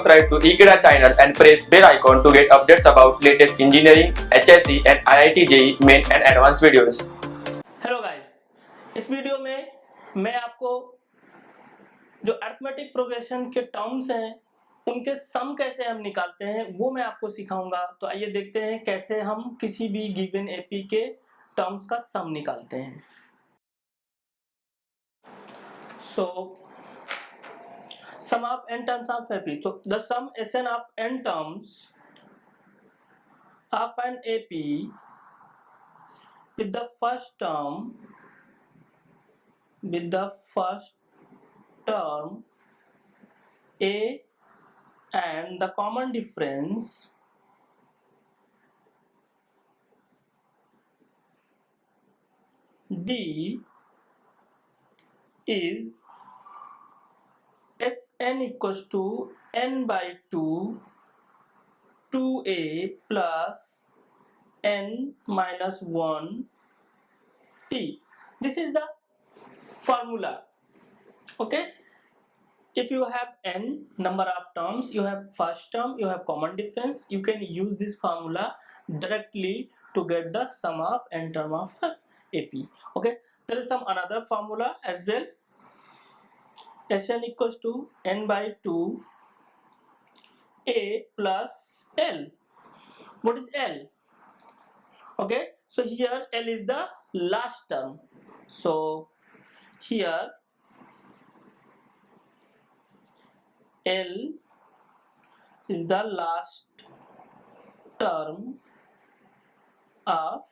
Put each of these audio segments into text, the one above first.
subscribe to Ekeeda channel and press bell icon to get updates about latest engineering, HSC and IIT JEE main and advanced videos. Hello guys, इस video में मैं आपको जो arithmetic progression के terms हैं उनके सम कैसे हम निकालते हैं वो मैं आपको सिखाऊंगा। तो आइए देखते हैं कैसे हम किसी भी गिवन एपी के टर्म्स का सम निकालते हैं। सो sum of n terms of AP. So the sum Sn of n terms of an AP with the first term A and the common difference D is Sn equals to n by 2 2a plus n minus 1 t. This is the formula. Okay, if you have n number of terms, you have first term, you have common difference, you can use this formula directly to get the sum of n term of AP. Okay, there is some another formula as well. Sn equals to n by 2 a plus L. What is L? Okay, so here L is the last term. So here L is the last term of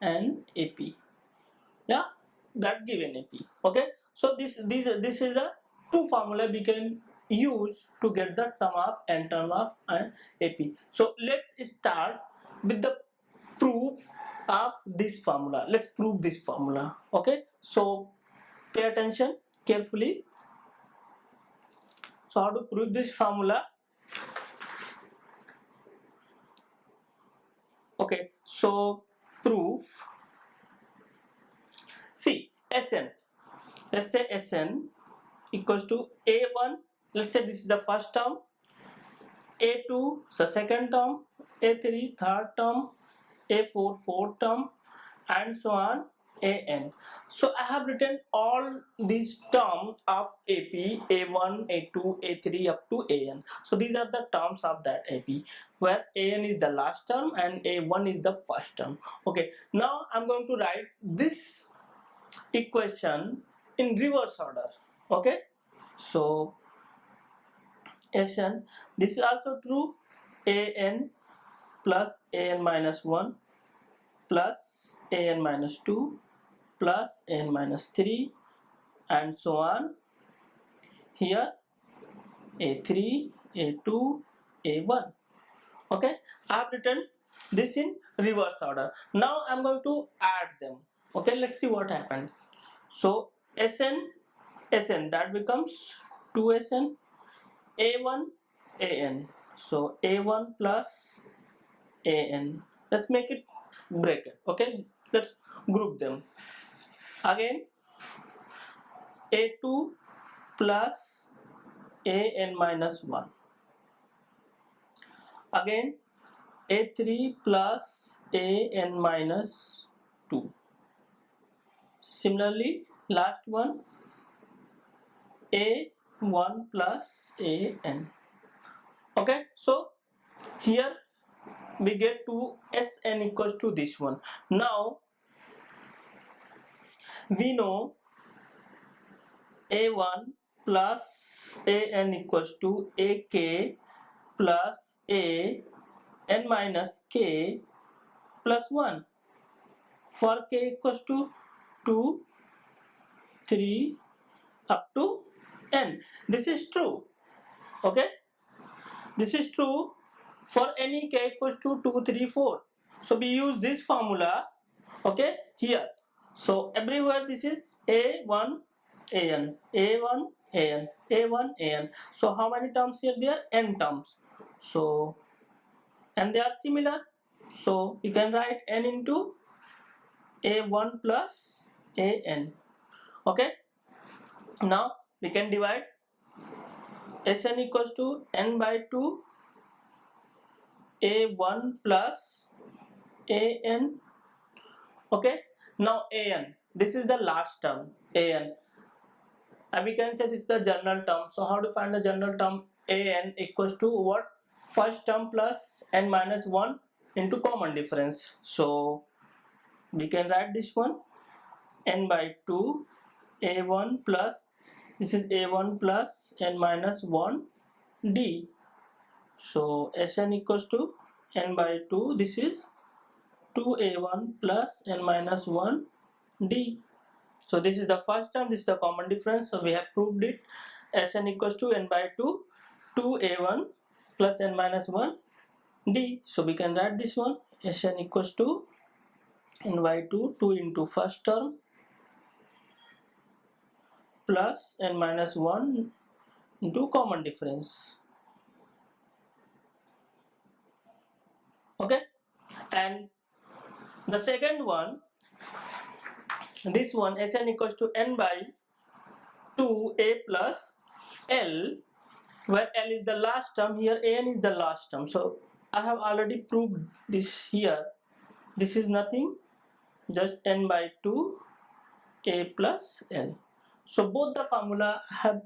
an AP. Yeah, that given AP. Okay, so this is the two formula we can use to get the sum of n term of an AP. So let's start with the proof of this formula. Let's prove this formula. Okay, so pay attention carefully. So how to prove this formula? Okay, so proof. See, Sn. Let's say Sn equals to A1. Let's say this is the first term. A2 the second term. A3 third term. A4 fourth term, and so on. An. So I have written all these terms of AP, A1, A2, A3 up to An. So these are the terms of that AP, where An is the last term and A1 is the first term. Okay, now I'm going to write this equation in reverse order. Okay, so Sn, this is also true. An plus An minus 1 plus An minus 2 plus An minus 3 and so on. Here A3, A2, A1. Okay, I have written this in reverse order. Now I'm going to add them. Okay, let's see what happened. So Sn that becomes 2Sn, A1 An. So A1 plus An. Let's make it bracket. Okay, let's group them. Again A2 plus An minus 1. Again A3 plus An minus 2. Similarly, last one A1 plus An. Okay, so here we get to Sn equals to this one. Now we know A1 plus An equals to Ak plus An minus k plus 1 for k equals to 2, 3 up to n. This is true. Okay, this is true for any k equals to 2, 3, 4. So we use this formula. Okay, here. So everywhere this is A1 An, A1 An, A1 An. So how many terms here? There are n terms. So and they are similar. So you can write n into A1 plus An. Okay. Now we can divide Sn equals to n by 2 a1 plus an. Okay, now an, this is the last term an, and we can say this is the general term. So how to find the general term? An equals to what? First term plus n minus 1 into common difference. So we can write this one, n by 2 a1 plus, this is a1 plus n minus 1 d. So Sn equals to n by 2, this is 2a1 plus n minus 1 d. So this is the first term, this is the common difference, so we have proved it. Sn equals to n by 2 2a1 plus n minus 1 d. So we can write this one, Sn equals to n by 2 2 into first term plus n minus 1 into common difference. Okay, and the second one, this one, Sn equals to n by 2a plus l, where l is the last term, here an is the last term. So I have already proved this here. This is nothing, just n by 2 a plus l. So both the formula I have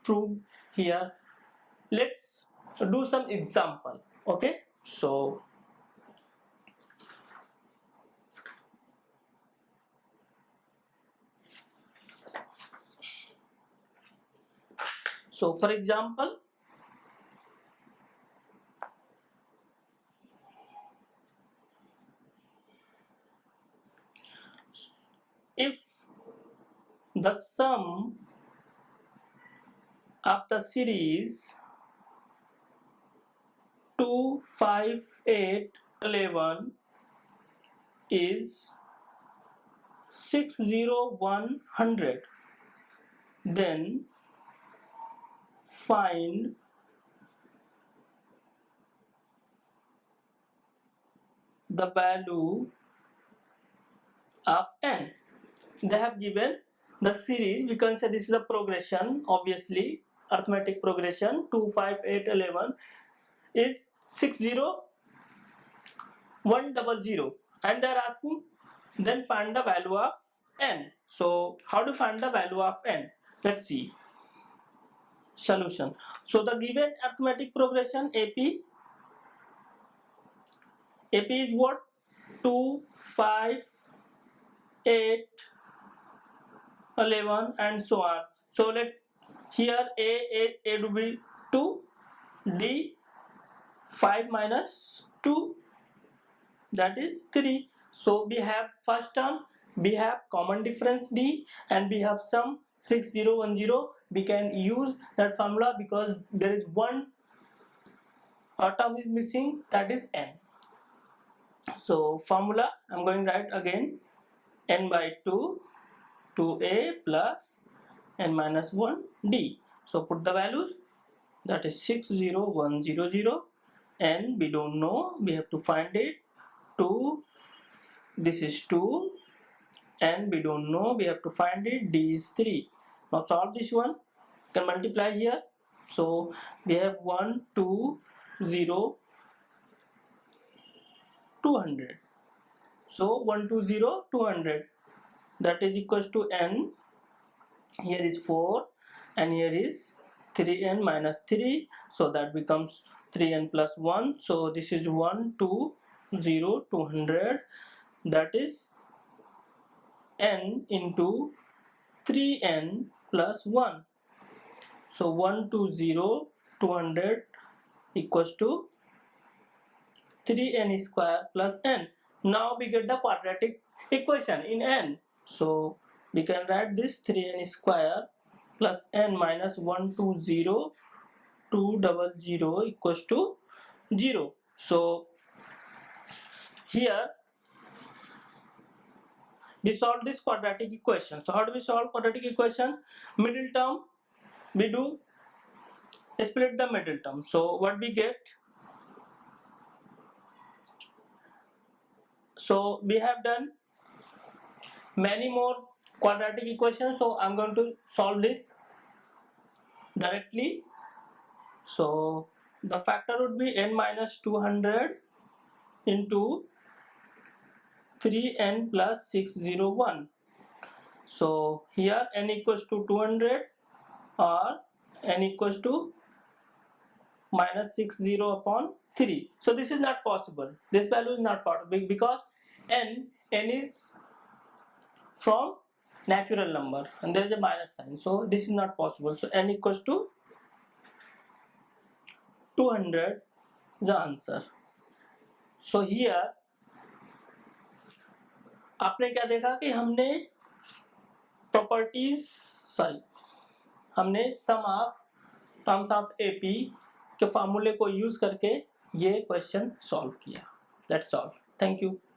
proved here. Let's do some example. Okay, so for example, if the sum of the series 2, 5, 8, 11 is 6, 0, 100, then find the value of n. They have given the series, we can say this is a progression, obviously arithmetic progression, 2, 5, 8, 11 is 6, 0, 100, and they are asking then find the value of n. So how to find the value of n? Let's see. Solution. So the given arithmetic progression AP is what? 2, 5, 8, 11 and so on. So let here A will be 2, D 5 minus 2, that is 3. So we have first term, we have common difference D, and we have sum 6, 0, 1, 0. We can use that formula because there is one term is missing, that is n. So formula I'm going to write again, n by 2 2a plus n minus 1 d. So put the values, that is 6, 0, 1, 0, 0, n we don't know, we have to find it. 2, this is 2, n we don't know, we have to find it. D is 3. Now solve this one, you can multiply here. So we have 1, 2, 0, 200. So 1, 2, 0, 200, that is equals to n. Here is 4 and here is 3n minus 3, so that becomes 3n plus 1. So this is 1, 2, 0, 200, that is n into 3n plus 1. So 1, 2, 0, 200 equals to 3n square plus n. Now we get the quadratic equation in n. So we can write this 3n square plus n minus 120 200 equals to 0. So here we solve this quadratic equation. So how do we solve quadratic equation? Middle term, we do split the middle term. So what we get? So we have done many more quadratic equations, so I'm going to solve this directly. So the factor would be n minus 200 into 3n plus 601. So here n equals to 200 or n equals to minus 60 upon 3. So this is not possible. This value is not possible because n is from natural number and there is a minus sign. So this is not possible. So n equals to 200 the answer. So here आपने क्या देखा कि हमने properties हमने सम of terms of AP के फार्मूले को use करके ये क्वेश्चन सॉल्व किया. That's all. Thank you.